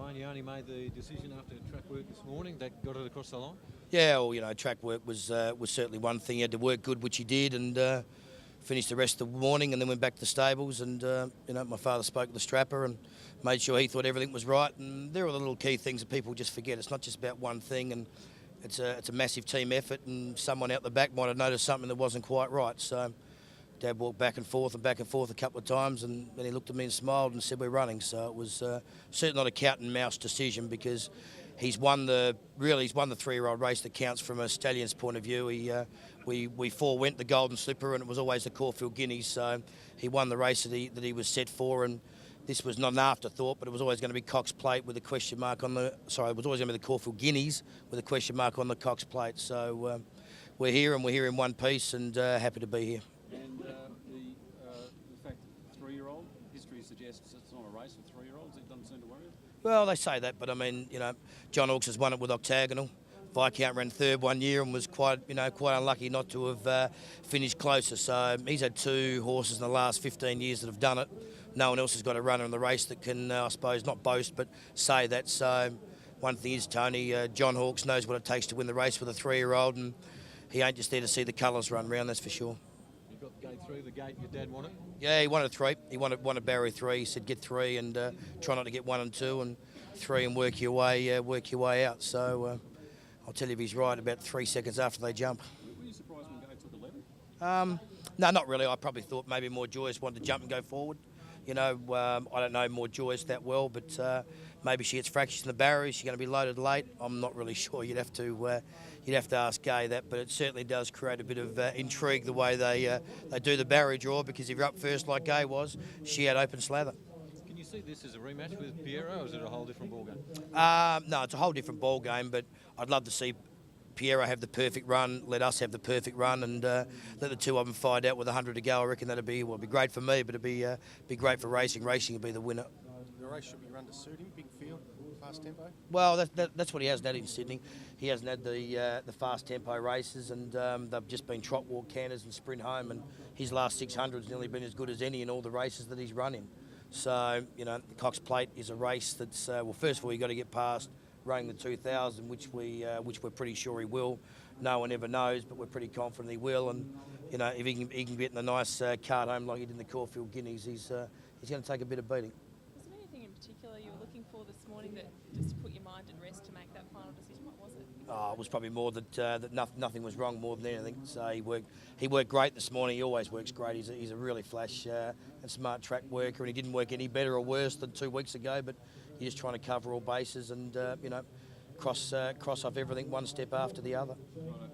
Wayne, you only made the decision after track work this morning that got it across the line? Yeah, well, you know, track work was certainly one thing. He had to work good, which he did, and finished the rest of the morning and then went back to the stables. And, you know, my father spoke to the strapper and made sure he thought everything was right. And there are the little key things that people just forget. It's not just about one thing, and it's a massive team effort, and someone out the back might have noticed something that wasn't quite right. So Dad walked back and forth a couple of times, and then he looked at me and smiled and said, "We're running." So it was certainly not a cat and mouse decision, because he's won the 3-year-old race that counts from a stallion's point of view. We forewent the Golden Slipper, and it was always the Caulfield Guineas. So he won the race that he was set for, and this was not an afterthought, but it was always going to be Cox Plate with a question mark on the. Sorry, it was always going to be the Caulfield Guineas with a question mark on the Cox Plate. So we're here, and we're here in one piece, and happy to be here. And the fact that 3-year-old, history suggests it's not a race for 3-year-olds. It doesn't seem to worry you. Well, they say that, but I mean, you know, John Hawkes has won it with Octagonal. Viscount ran third one year and was quite unlucky not to have finished closer. So he's had 2 horses in the last 15 years that have done it. No one else has got a runner in the race that can, I suppose, not boast, but say that. So one thing is, Tony, John Hawkes knows what it takes to win the race with a 3-year-old, and he ain't just there to see the colours run round, that's for sure. You got the gate through, the gate your dad wanted? Yeah, he wanted 3. He wanted barrier 3. He said get 3 and try not to get 1 and 2, and 3 and work your way out. So I'll tell you if he's right about 3 seconds after they jump. Were you surprised when Gate took 11? No, not really. I probably thought maybe More Joyous wanted to jump and go forward. You know, I don't know More Joyous that well, but maybe she gets fractures in the barriers. She's going to be loaded late. I'm not really sure. You'd have to ask Gay that, but it certainly does create a bit of intrigue the way they do the barrier draw, because if you're up first like Gay was, she had open slather. Can you see this as a rematch with Piero, or is it a whole different ballgame? No, it's a whole different ball game, but I'd love to see Piero have the perfect run, let us have the perfect run, and let the 2 of them fight out with 100 to go. I reckon that'd be great for me, but it'd be great for racing. Racing would be the winner. The race should be run to suit him, big field, fast tempo. Well, that's what he hasn't had in Sydney. He hasn't had the fast tempo races, and they've just been trot, walk, canters and sprint home, and his last 600's nearly been as good as any in all the races that he's run in. So, you know, the Cox Plate is a race that's, well, first of all, you've got to get past running the 2000, which we're pretty sure he will. No one ever knows, but we're pretty confident he will. And you know, if he can get in a nice cart home like he did in the Caulfield Guineas, he's going to take a bit of beating. Was there anything in particular you were looking for this morning that just put your mind at rest to make that final decision? What was it? Oh, it was probably more that nothing was wrong more than anything. So he worked great this morning. He always works great. He's a really flash and smart track worker, and he didn't work any better or worse than 2 weeks ago. But he's just trying to cover all bases and you know, cross off everything one step after the other. Right.